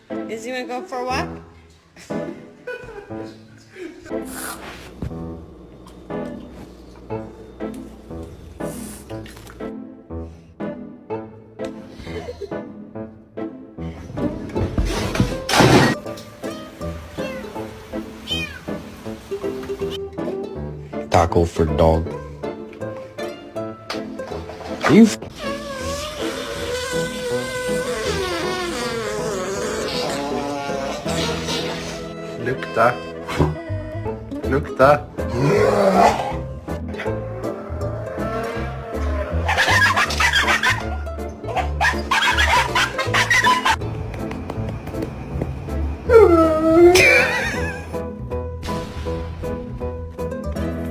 Is he gonna go for a walk? Taco for dog. You Lukta. Lukta.